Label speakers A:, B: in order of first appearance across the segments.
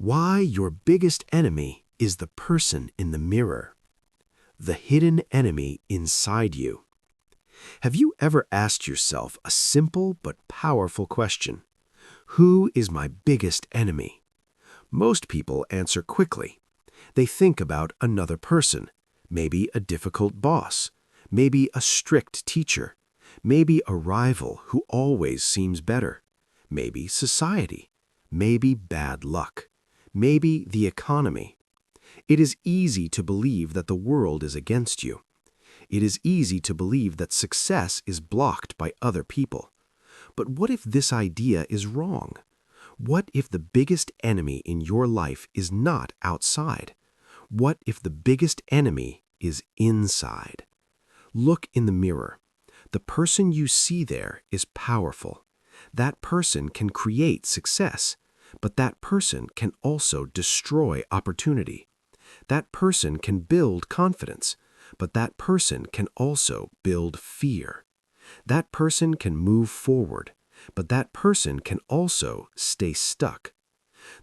A: Why your biggest enemy is the person in the mirror, the hidden enemy inside you. Have you ever asked yourself a simple but powerful question? Who is my biggest enemy? Most people answer quickly. They think about another person, maybe a difficult boss, maybe a strict teacher, maybe a rival who always seems better, maybe society, maybe bad luck, maybe the economy. It is easy to believe that the world is against you. It is easy to believe that success is blocked by other people. But what if this idea is wrong? What if the biggest enemy in your life is not outside? What if the biggest enemy is inside? Look in the mirror. The person you see there is powerful. That person can create success, but that person can also destroy opportunity. That person can build confidence, but that person can also build fear. That person can move forward, but that person can also stay stuck.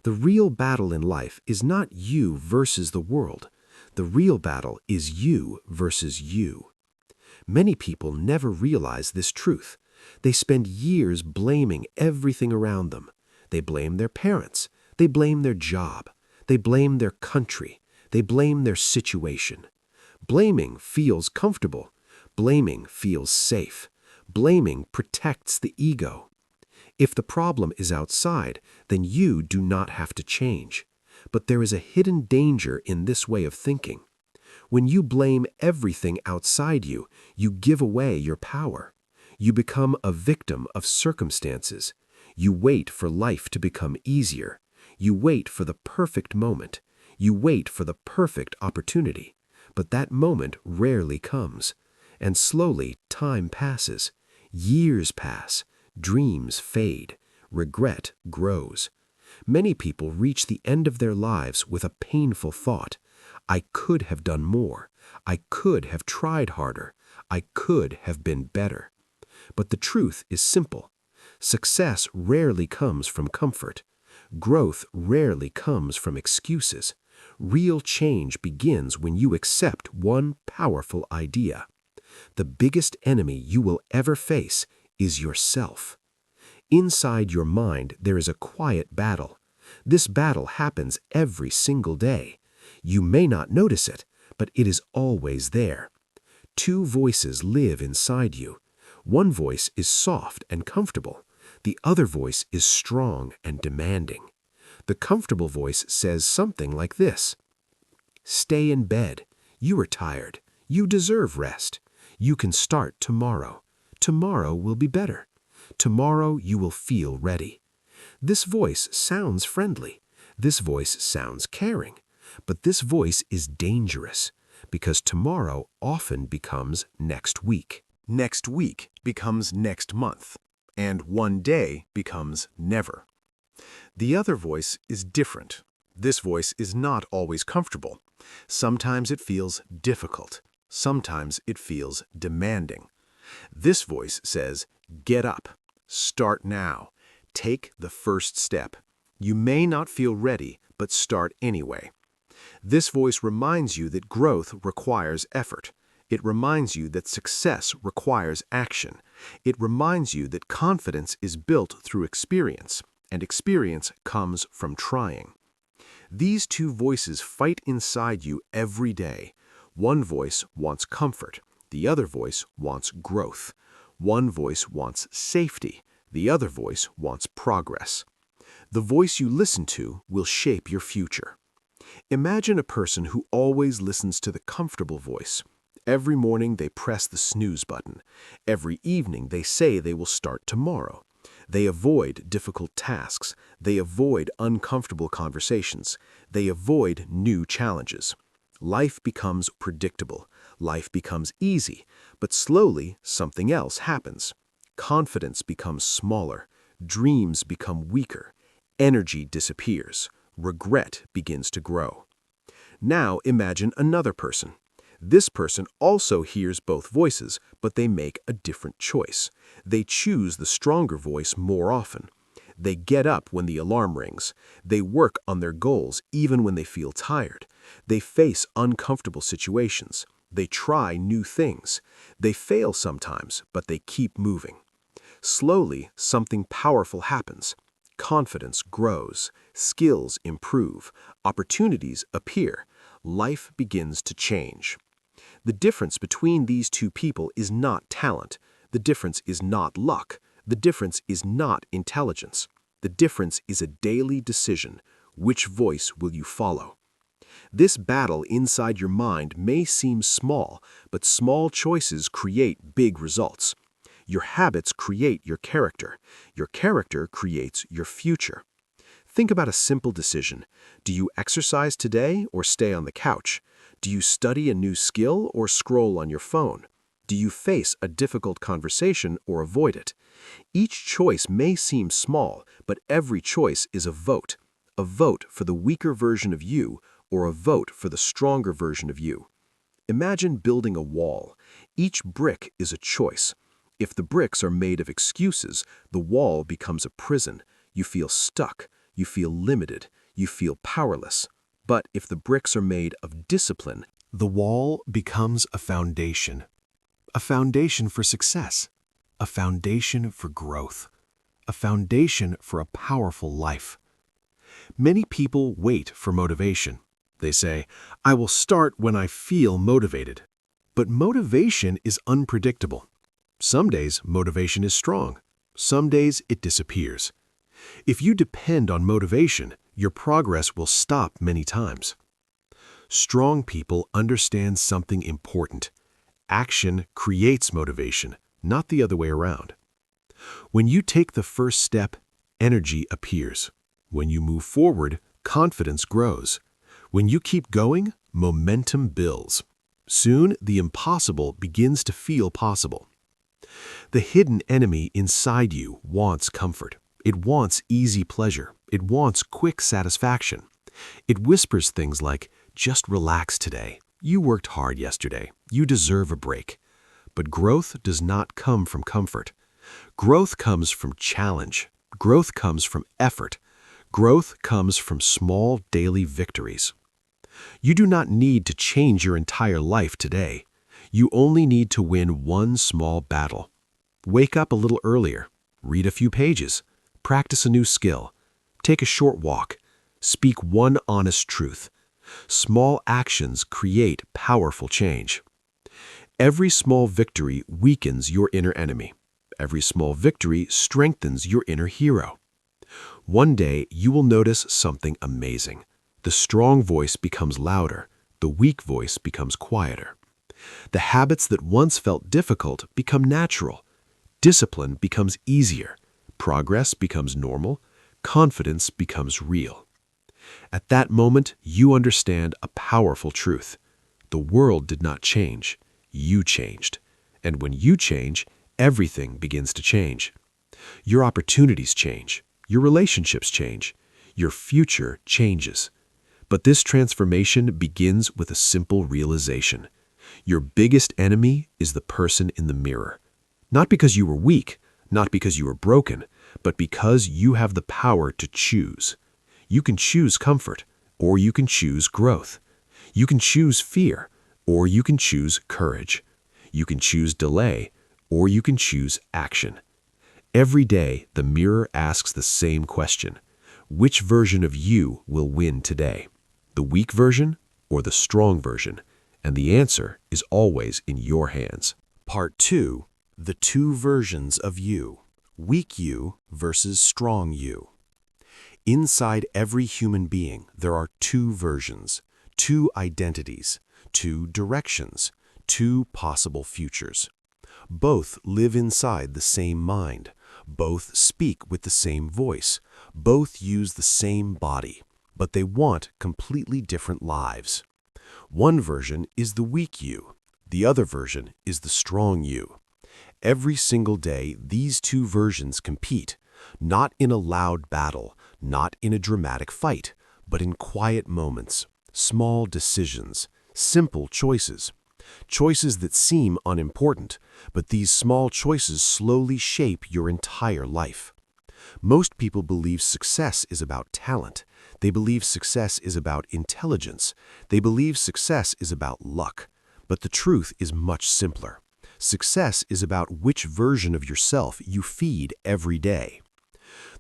A: The real battle in life is not you versus the world. The real battle is you versus you. Many people never realize this truth. They spend years blaming everything around them. They blame their parents. They blame their job. They blame their country. They blame their situation. Blaming feels comfortable. Blaming feels safe. Blaming protects the ego. If the problem is outside, then you do not have to change. But there is a hidden danger in this way of thinking. When you blame everything outside you, you give away your power. You become a victim of circumstances. You wait for life to become easier. You wait for the perfect moment. You wait for the perfect opportunity. But that moment rarely comes. And slowly time passes. Years pass. Dreams fade. Regret grows. Many people reach the end of their lives with a painful thought. I could have done more. I could have tried harder. I could have been better. But the truth is simple. Success rarely comes from comfort. Growth rarely comes from excuses. Real change begins when you accept one powerful idea. The biggest enemy you will ever face is yourself. Inside your mind, there is a quiet battle. This battle happens every single day. You may not notice it, but it is always there. Two voices live inside you. One voice is soft and comfortable. The other voice is strong and demanding. The comfortable voice says something like this: "Stay in bed. You are tired. You deserve rest. You can start tomorrow. Tomorrow will be better. Tomorrow you will feel ready." This voice sounds friendly. This voice sounds caring. But this voice is dangerous because tomorrow often becomes next week. Next week becomes next month. And one day becomes never. The other voice is different. This voice is not always comfortable. Sometimes it feels difficult. Sometimes it feels demanding. This voice says, "Get up. Start now. Take the first step. You may not feel ready, but start anyway." This voice reminds you that growth requires effort. It reminds you that success requires action. It reminds you that confidence is built through experience, and experience comes from trying. These two voices fight inside you every day. One voice wants comfort. The other voice wants growth. One voice wants safety. The other voice wants progress. The voice you listen to will shape your future. Imagine a person who always listens to the comfortable voice. Every morning they press the snooze button. Every evening they say they will start tomorrow. They avoid difficult tasks. They avoid uncomfortable conversations. They avoid new challenges. Life becomes predictable. Life becomes easy. But slowly something else happens. Confidence becomes smaller. Dreams become weaker. Energy disappears. Regret begins to grow. Now imagine another person. This person also hears both voices, but they make a different choice. They choose the stronger voice more often.
B: They get up when the alarm rings. They work on their goals even when they feel tired. They face uncomfortable situations. They try new things. They fail sometimes, but they keep moving. Slowly, something powerful happens. Confidence grows, skills improve, opportunities appear, life begins to change. The difference between these two people is not talent. The difference is not luck. The difference is not intelligence. The difference is a daily decision. Which voice will you follow? This battle inside your mind may seem small, but small choices create big results. Your habits create your character. Your character creates your future. Think about a simple decision. Do you exercise today or stay on the couch? Do you study a new skill or scroll on your phone? Do you face a difficult conversation or avoid it? Each choice may seem small, but every choice is a vote for the weaker version of you or a vote for the stronger version of you. Imagine building a wall. Each brick is a choice. If the bricks are made of excuses, the wall becomes a prison. You feel stuck, you feel limited, you feel powerless. But if the bricks are made of discipline,
A: The wall becomes a foundation for success, a foundation for growth, a foundation for a powerful life. Many people wait for motivation. They say, I will start when I feel motivated. But motivation is unpredictable. Some days motivation is strong. Some days it disappears. If you depend on motivation, your progress will stop many times. Strong people understand something important. Action creates motivation, not the other way around. When you take the first step, energy appears. When you move forward, confidence grows. When you keep going, momentum builds. Soon, the impossible begins to feel possible. The hidden enemy inside you wants comfort. It wants easy pleasure. It wants quick satisfaction. It whispers things like, just relax today. You worked hard yesterday. You deserve a break. But growth does not come from comfort. Growth comes from challenge. Growth comes from effort. Growth comes from small daily victories. You do not need to change your entire life today. You only need to win one small battle. Wake up a little earlier. Read a few pages. Practice a new skill. Take a short walk. Speak one honest truth. Small actions create powerful change. Every small victory weakens your inner enemy. Every small victory strengthens your inner hero. One day, you will notice something amazing. The strong voice becomes louder. The weak voice becomes quieter. The habits that once felt difficult become natural. Discipline becomes easier. Progress becomes normal. Confidence becomes real. At that moment, you understand a powerful truth. The world did not change. You changed. And when you change, everything begins to change. Your opportunities change. Your relationships change. Your future changes. But this transformation begins with a simple realization. Your biggest enemy is the person in the mirror. Not because you were weak, not because you were broken, but because you have the power to choose. You can choose comfort, or you can choose growth. You can choose fear, or you can choose courage. You can choose delay, or you can choose action. Every day, the mirror asks the same question. Which version of you will win today? The weak version or the strong version? And the answer is always in your hands. Part 2. The two versions of you. Weak you versus strong you. Inside every human being, there are two versions, two identities, two directions, two possible futures. Both live inside the same mind. Both speak with the same voice. Both use the same body. But they want completely different lives. One version is the weak you. The other version is the strong you. Every single day, these two versions compete, not in a loud battle, not in a dramatic fight, but in quiet moments, small decisions, simple choices. Choices that seem unimportant, but these small choices slowly shape your entire life. Most people believe success is about talent. They believe success is about intelligence. They believe success is about luck. But the truth is much simpler. Success is about which version of yourself you feed every day.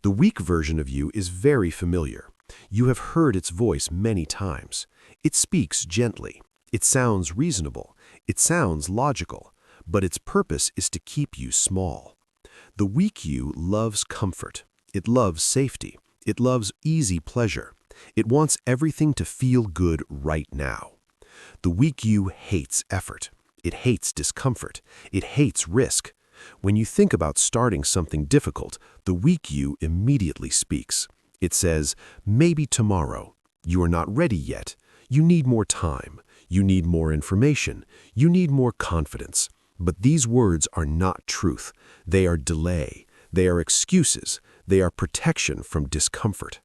A: The weak version of you is very familiar. You have heard its voice many times. It speaks gently. It sounds reasonable. It sounds logical. But its purpose is to keep you small. The weak you loves comfort. It loves safety. It loves easy pleasure. It wants everything to feel good right now. The weak you hates effort. It hates discomfort. It hates risk. When you think about starting something difficult, the weak you immediately speaks. It says, maybe tomorrow. You are not ready yet. You need more time. You need more information. You need more confidence. But these words are not truth. They are delay. They are excuses. They are protection from discomfort.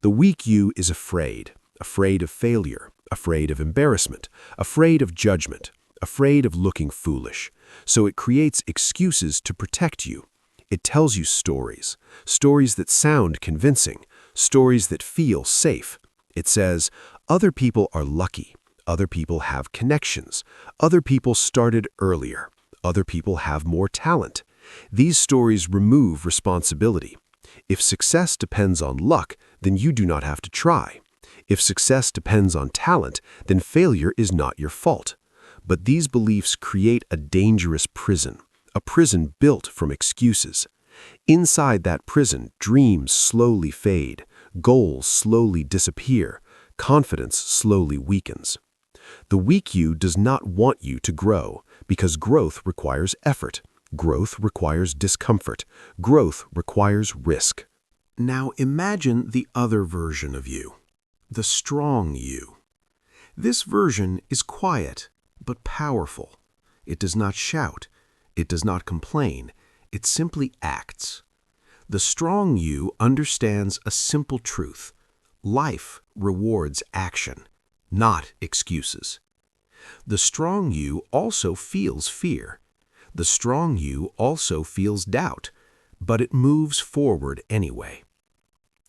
A: The weak you is afraid of failure, afraid of embarrassment, afraid of judgment, afraid of looking foolish. So it creates excuses to protect you. It tells you stories that sound convincing, stories that feel safe. It says, other people are lucky. Other people have connections. Other people started earlier. Other people have more talent. These stories remove responsibility. If success depends on luck, then you do not have to try. If success depends on talent, then failure is not your fault. But these beliefs create a dangerous prison, a prison built from excuses. Inside that prison, dreams slowly fade, goals slowly disappear, confidence slowly weakens. The weak you does not want you to grow because growth requires effort. Growth requires discomfort. Growth requires risk. Now imagine the other version of you, the strong you. This version is quiet but powerful. It does not shout. It does not complain. It simply acts. The strong you understands a simple truth. Life rewards action, not excuses. The strong you also feels fear. The strong you also feels doubt, but it moves forward anyway.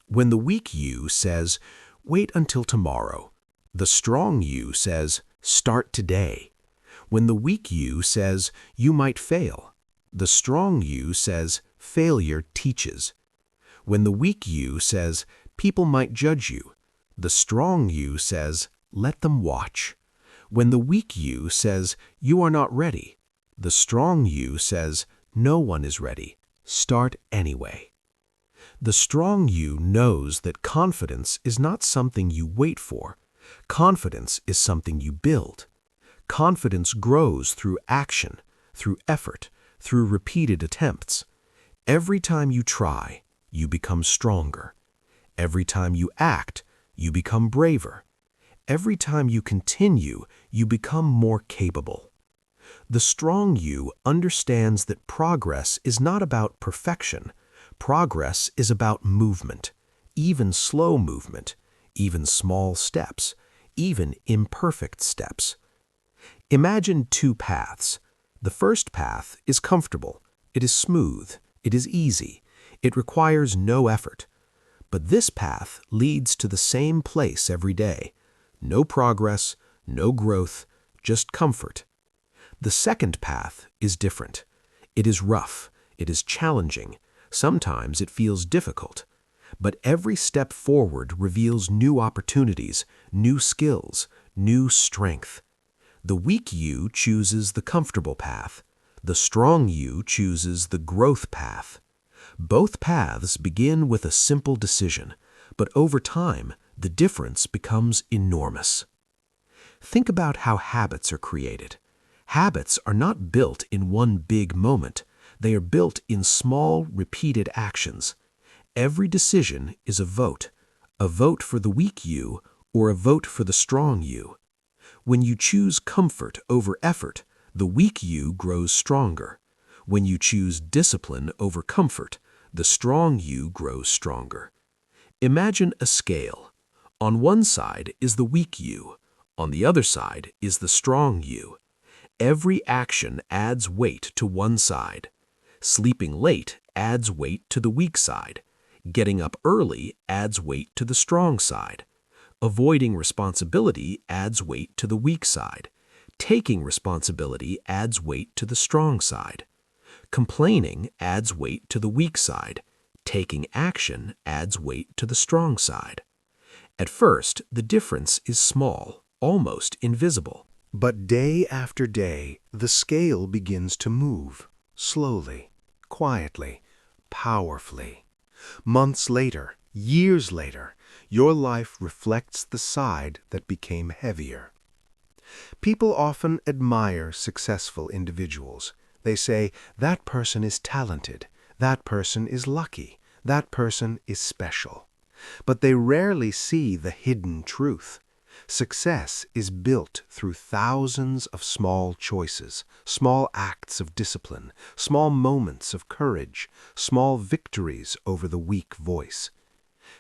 A: When the weak you says, wait until tomorrow, the strong you says, start today. When the weak you says, you might fail, the strong you says, failure teaches. When the weak you says, people might judge you, the strong you says, let them watch. When the weak you says, you are not ready, the strong you says, no one is ready. Start anyway. The strong you knows that confidence is not something you wait for. Confidence is something you build. Confidence grows through action, through effort, through repeated attempts. Every time you try, you become stronger. Every time you act, you become braver. Every time you continue, you become more capable. The strong you understands that progress is not about perfection. Progress is about movement, even slow movement, even small steps, even imperfect steps. Imagine two paths. The first path is comfortable. It is smooth. It is easy. It requires no effort. But this path leads to the same place every day. No progress, no growth, just comfort. The second path is different. It is rough. It is challenging. Sometimes it feels difficult. But every step forward reveals new opportunities, new skills, new strength. The weak you chooses the comfortable path. The strong you chooses the growth path. Both paths begin with a simple decision, but over time, the difference becomes enormous. Think about how habits are created. Habits are not built in one big moment. They are built in small, repeated actions. Every decision is a vote for the weak you or a vote for the strong you. When you choose comfort over effort, the weak you grows stronger. When you choose discipline over comfort, the strong you grows stronger. Imagine a scale. On one side is the weak you. On the other side is the strong you. Every action adds weight to one side.
B: Sleeping late adds weight to the weak side. Getting up early adds weight to the strong side. Avoiding responsibility adds weight to the weak side. Taking responsibility adds weight to the strong side. Complaining adds weight to the weak side. Taking action adds weight to the strong side. At first, the difference is small, almost invisible.
A: But day after day, the scale begins to move, slowly, quietly, powerfully. Months later, years later, your life reflects the side that became heavier. People often admire successful individuals. They say, that person is talented, that person is lucky, that person is special. But they rarely see the hidden truth. Success is built through thousands of small choices, small acts of discipline, small moments of courage, small victories over the weak voice.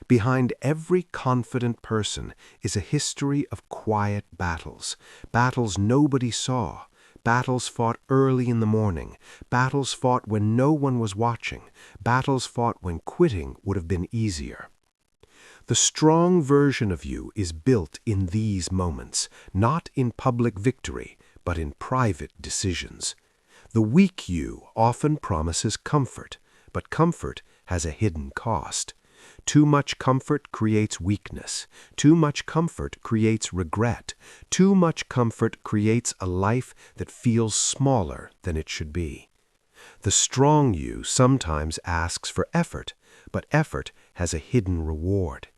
A: Behind every confident person is a history of quiet battles, battles nobody saw, battles fought early in the morning, battles fought when no one was watching, battles fought when quitting would have been easier. The strong version of you is built in these moments, not in public victory, but in private decisions. The weak you often promises comfort, but comfort has a hidden cost. Too much comfort creates weakness. Too much comfort creates regret. Too much comfort creates a life that feels smaller than it should be. The strong you sometimes asks for effort, but effort has a hidden reward.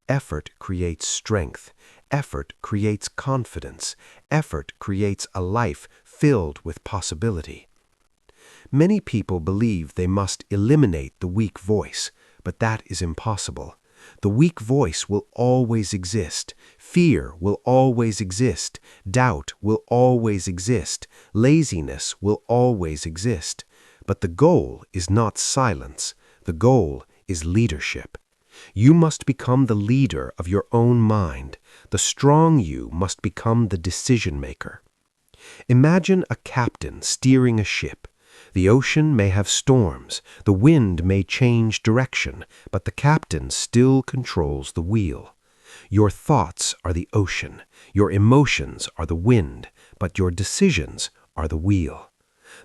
A: Effort creates strength. Effort creates confidence. Effort creates a life filled with possibility. Many people believe they must eliminate the weak voice, but that is impossible. The weak voice will always exist. Fear will always exist. Doubt will always exist. Laziness will always exist. But the goal is not silence. The goal is leadership. You must become the leader of your own mind. The strong you must become the decision maker. Imagine a captain steering a ship. The ocean may have storms, the wind may change direction, but the captain still controls the wheel. Your thoughts are the ocean, your emotions are the wind, but your decisions are the wheel.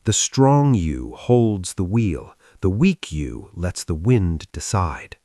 A: The strong you holds the wheel, the weak you lets the wind decide.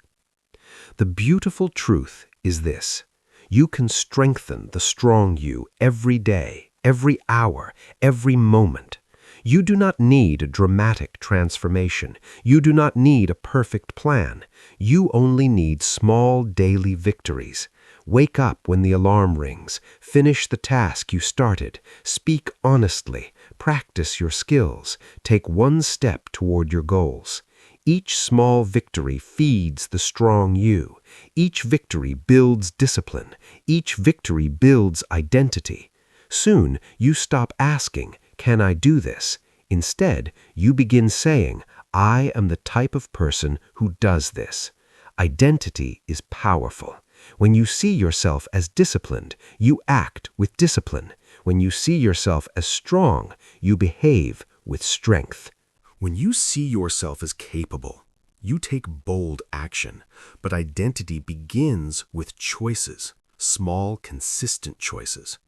A: The beautiful truth is this: you can strengthen the strong you every day, every hour, every moment. You do not need a dramatic transformation. You do not need a perfect plan. You only need small daily victories. Wake up when the alarm rings. Finish the task you started. Speak honestly. Practice your skills. Take one step toward your goals. Each small victory feeds the strong you. Each victory builds discipline. Each victory builds identity. Soon you stop asking, "Can I do this?" Instead, you begin saying, "I am the type of person who does this." Identity is powerful. When you see yourself as disciplined, you act with discipline. When you see yourself as strong, you behave with strength. When you see yourself as capable, you take bold action, but identity begins with choices, small, consistent choices.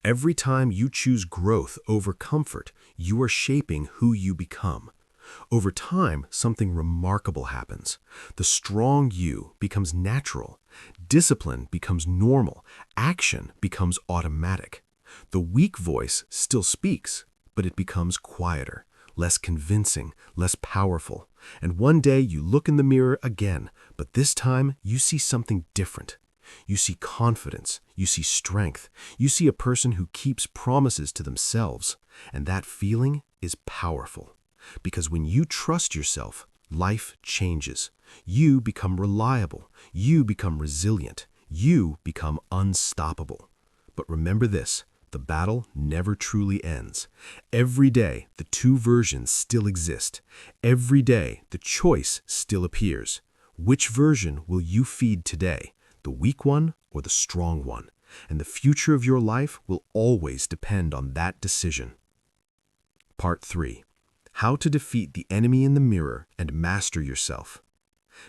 A: Every time you choose growth over comfort, you are shaping who you become. Over time, something remarkable happens. The strong you becomes natural. Discipline becomes normal. Action becomes automatic. The weak voice still speaks, but it becomes quieter, less convincing, less powerful. And one day you look in the mirror again, but this time you see something different. You see confidence, you see strength, you see a person who keeps promises to themselves. And that feeling is powerful. Because when you trust yourself, life changes. You become reliable, you become resilient, you become unstoppable. But remember this: the battle never truly ends. Every day, the two versions still exist. Every day, the choice still appears. Which version will you feed today? The weak one or the strong one? And the future of your life will always depend on that decision. Part 3.
B: How to defeat the enemy in the mirror and master yourself.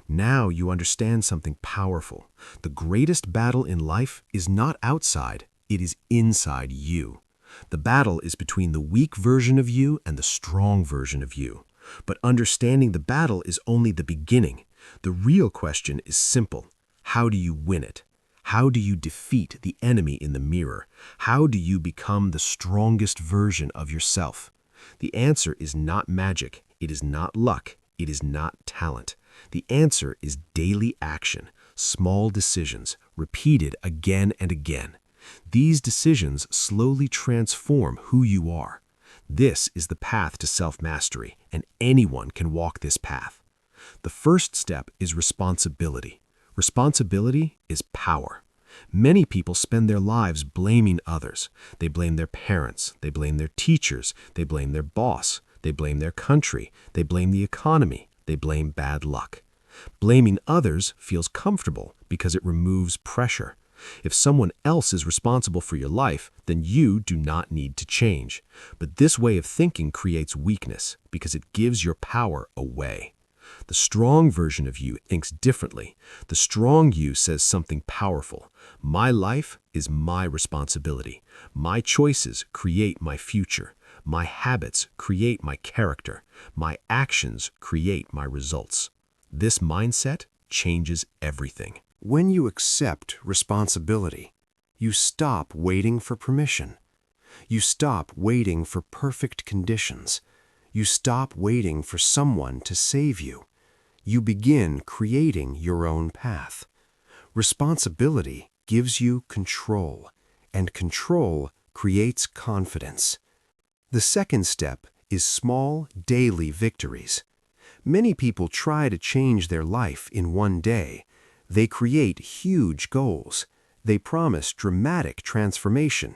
B: Now you understand something powerful. The greatest battle in life is not outside, it is inside you. The battle is between the weak version of you and the strong version of you. But understanding the battle is only the beginning. The real question is simple. How do you win it? How do you defeat the enemy in the mirror? How do you become the strongest version of yourself? The answer is not magic. It is not luck. It is not talent. The answer is daily action, small decisions, repeated again and again. These decisions slowly transform who you are. This is the path to self-mastery, and anyone can walk this path. The first step is responsibility. Responsibility is power. Many people spend their lives blaming others. They blame their parents, they blame their teachers, they blame their boss, they blame their country, they blame the economy, they blame bad luck. Blaming others feels comfortable because it removes pressure. If someone else is responsible for your life, then you do not need to change. But this way of thinking creates weakness because it gives your power away. The strong version of you thinks differently. The strong you says something powerful. My life is my responsibility. My choices create my future. My habits create my character. My actions create my results. This mindset changes everything.
A: When you accept responsibility, you stop waiting for permission. You stop waiting for perfect conditions. You stop waiting for someone to save you. You begin creating your own path. Responsibility gives you control, and control creates confidence. The second step is small, daily victories. Many people try to change their life in one day. They create huge goals. They promise dramatic transformation.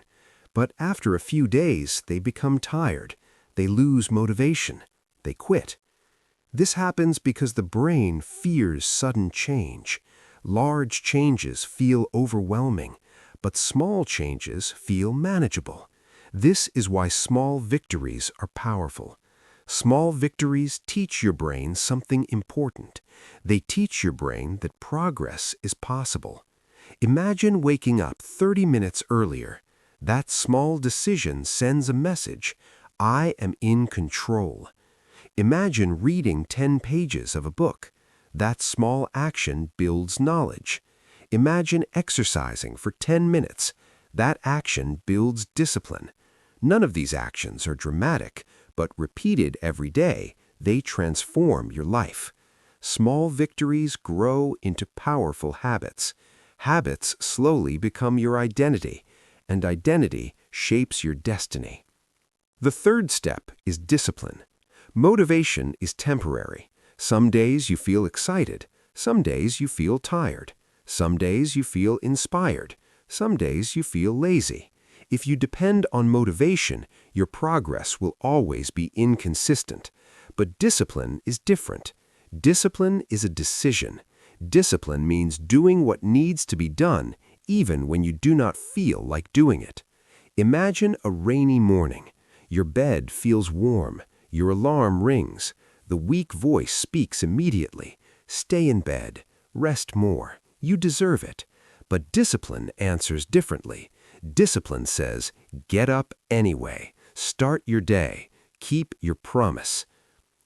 A: But after a few days, they become tired. They lose motivation. They quit. This happens because the brain fears sudden change. Large changes feel overwhelming, but small changes feel manageable. This is why small victories are powerful. Small victories teach your brain something important. They teach your brain that progress is possible. Imagine waking up 30 minutes earlier. That small decision sends a message. I am in control. Imagine reading 10 pages of a book. That small action builds knowledge. Imagine exercising for 10 minutes. That action builds discipline. None of these actions are dramatic, but repeated every day, they transform your life. Small victories grow into powerful habits. Habits slowly become your identity, and identity shapes your destiny. The third step is discipline. Motivation is temporary. Some days you feel excited. Some days you feel tired. Some days you feel inspired. Some days you feel lazy. If you depend on motivation, your progress will always be inconsistent. But discipline is different. Discipline is a decision. Discipline means doing what needs to be done, even when you do not feel like doing it. Imagine a rainy morning. Your bed feels warm. Your alarm rings. The weak voice speaks immediately. Stay in bed. Rest more. You deserve it. But discipline answers differently. Discipline says, get up anyway. Start your day. Keep your promise.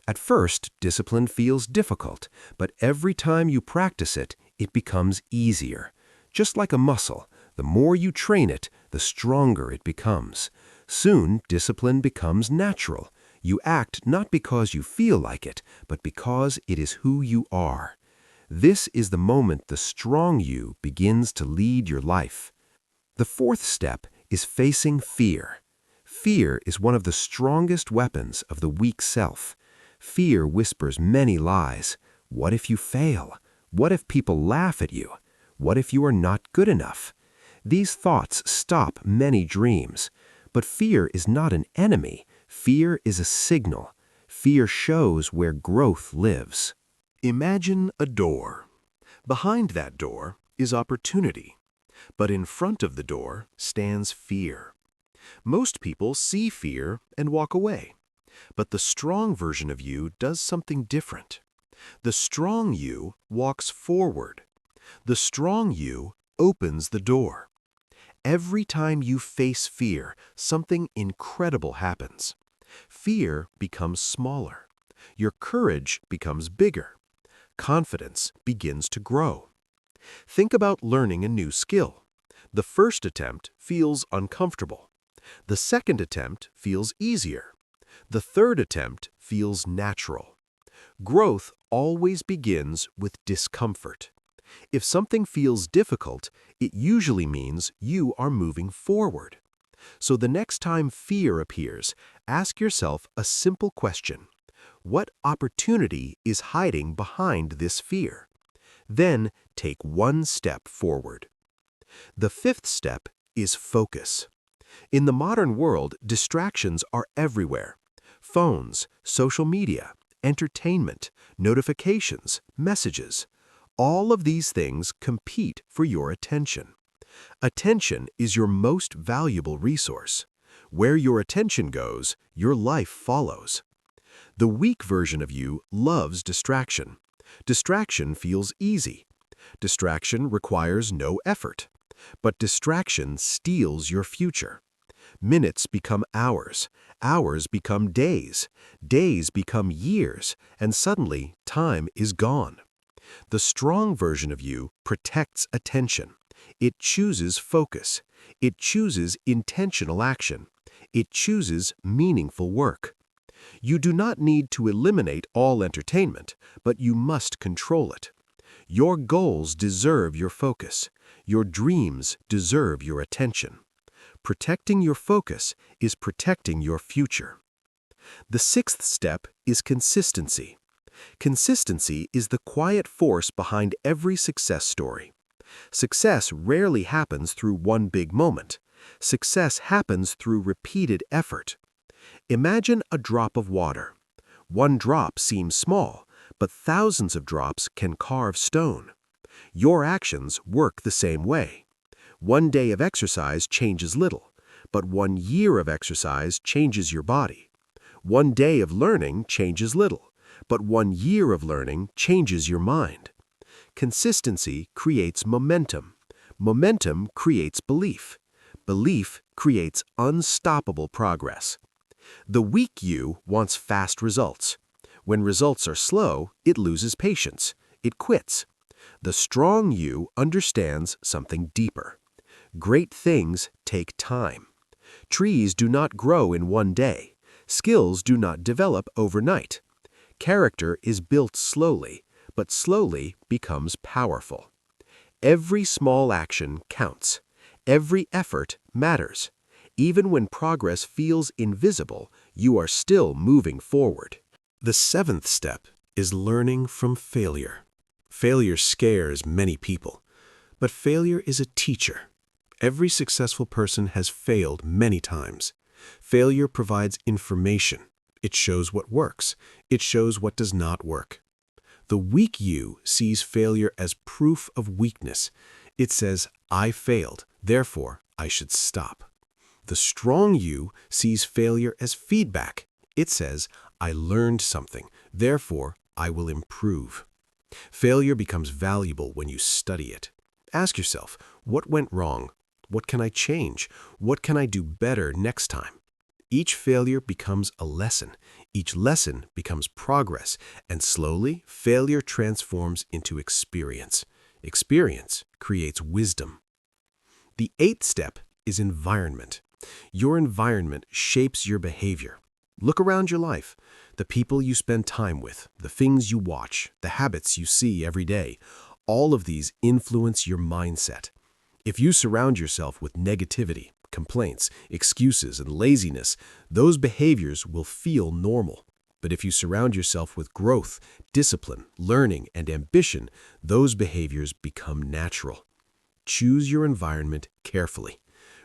A: At first, discipline feels difficult, but every time you practice it, it becomes easier. Just like a muscle, the more you train it, the stronger it becomes. Soon, discipline becomes natural. You act not because you feel like it, but because it is who you are. This is the moment the strong you begins to lead your life. The fourth step is facing fear. Fear is one of the strongest weapons of the weak self. Fear whispers many lies. What if you fail? What if people laugh at you? What if you are not good enough? These thoughts stop many dreams. But fear is not an enemy. Fear is a signal. Fear shows where growth lives. Imagine a door. Behind that door is opportunity. But in front of the door stands fear. Most people see fear and walk away.
B: But the strong version of you does something different. The strong you walks forward. The strong you opens the door. Every time you face fear, something incredible happens. Fear becomes smaller. Your courage becomes bigger. Confidence begins to grow. Think about learning a new skill. The first attempt feels uncomfortable. The second attempt feels easier. The third attempt feels natural. Growth always begins with discomfort. If something feels difficult, it usually means you are moving forward. So the next time fear appears, ask yourself a simple question. What opportunity is hiding behind this fear? Then take one step forward. The fifth step is focus. In the modern world, distractions are everywhere. Phones, social media, entertainment, notifications, messages. All of these things compete for your attention. Attention is your most valuable resource. Where your attention goes, your life follows. The weak version of you loves distraction. Distraction feels easy. Distraction requires no effort. But distraction steals your future. Minutes become hours, hours become days, days become years, and suddenly time is gone. The strong version of you protects attention. It chooses focus. It chooses intentional action. It chooses meaningful work. You do not need to eliminate all entertainment, but you must control it. Your goals deserve your focus. Your dreams deserve your attention. Protecting your focus is protecting your future. The sixth step is consistency. Consistency is the quiet force behind every success story. Success rarely happens through one big moment. Success happens through repeated effort. Imagine a drop of water. One drop seems small, but thousands of drops can carve stone. Your actions work the same way. One day of exercise changes little, but 1 year of exercise changes your body. One day of learning changes little, but 1 year of learning changes your mind. Consistency creates momentum. Momentum creates belief. Belief creates unstoppable progress. The weak you wants fast results. When results are slow, it loses patience. It quits. The strong you understands something deeper. Great things take time. Trees do not grow in one day. Skills do not develop overnight. Character is built slowly, but slowly becomes powerful. Every small action counts. Every effort matters. Even when progress feels invisible, you are still moving forward. The seventh step is learning from failure. Failure scares many people, but failure is a teacher. Every successful person has failed many times. Failure provides information. It shows what works. It shows what does not work. The weak you sees failure as proof of weakness. It says, I failed, therefore I should stop. The strong you sees failure as feedback. It says, I learned something, therefore I will improve. Failure becomes valuable when you study it. Ask yourself, what went wrong? What can I change? What can I do better next time? Each failure becomes a lesson. Each lesson becomes progress, and slowly, failure transforms into experience. Experience creates wisdom. The eighth step is environment. Your environment shapes your behavior. Look around your life. The people you spend time with, the things you watch, the habits you see every day, all of these influence your mindset. If you surround yourself with negativity, complaints, excuses, and laziness, those behaviors will feel normal. But if you surround yourself with growth, discipline, learning, and ambition, those behaviors become natural. Choose your environment carefully.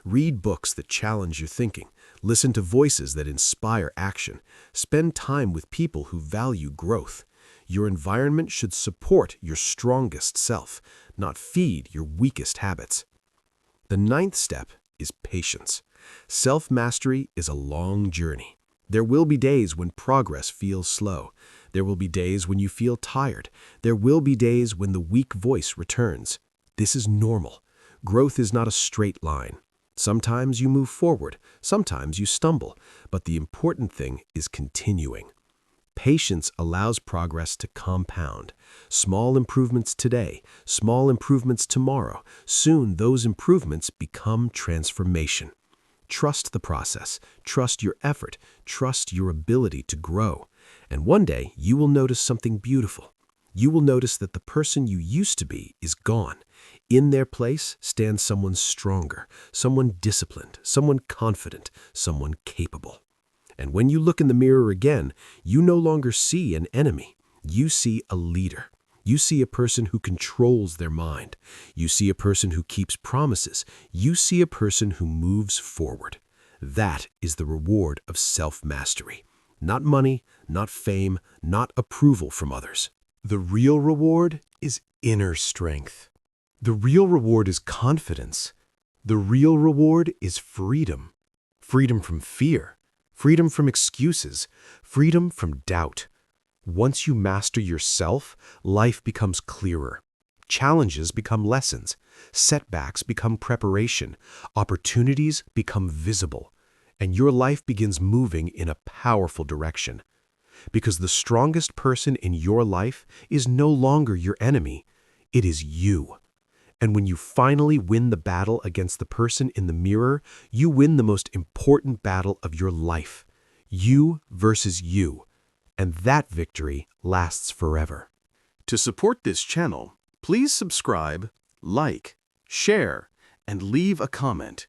B: Read books that challenge your thinking. Listen to voices that inspire action. Spend time with people who value growth. Your environment should support your strongest self, not feed your weakest habits. The ninth step is patience. Self-mastery is a long journey. There will be days when progress feels slow. There will be days when you feel tired. There will be days when the weak voice returns. This is normal. Growth is not a straight line. Sometimes you move forward, sometimes you stumble, but the important thing is continuing. Patience allows progress to compound. Small improvements today, small improvements tomorrow. Soon those improvements become transformation. Trust the process, trust your effort, trust your ability to grow. And one day you will notice something beautiful. You will notice that the person you used to be is gone. In their place stands someone stronger, someone disciplined, someone confident, someone capable. And when you look in the mirror again, you no longer see an enemy. You see a leader. You see a person who controls their mind. You see a person who keeps promises. You see a person who moves forward. That is the reward of self-mastery. Not money, not fame, not approval from others. The real reward is inner strength. The real reward is confidence. The real reward is freedom. Freedom from fear. Freedom from excuses. Freedom from doubt. Once you master yourself, life becomes clearer. Challenges become lessons. Setbacks become preparation. Opportunities become visible. And your life begins moving in a powerful direction. Because the strongest person in your life is no longer your enemy. It is you. And when you finally win the battle against the person in the mirror, you win the most important battle of your life. You versus you. And that victory lasts forever.
C: To support this channel, please subscribe, like, share, and leave a comment.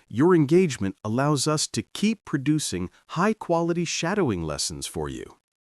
C: Your engagement allows us to keep producing high-quality shadowing lessons for you.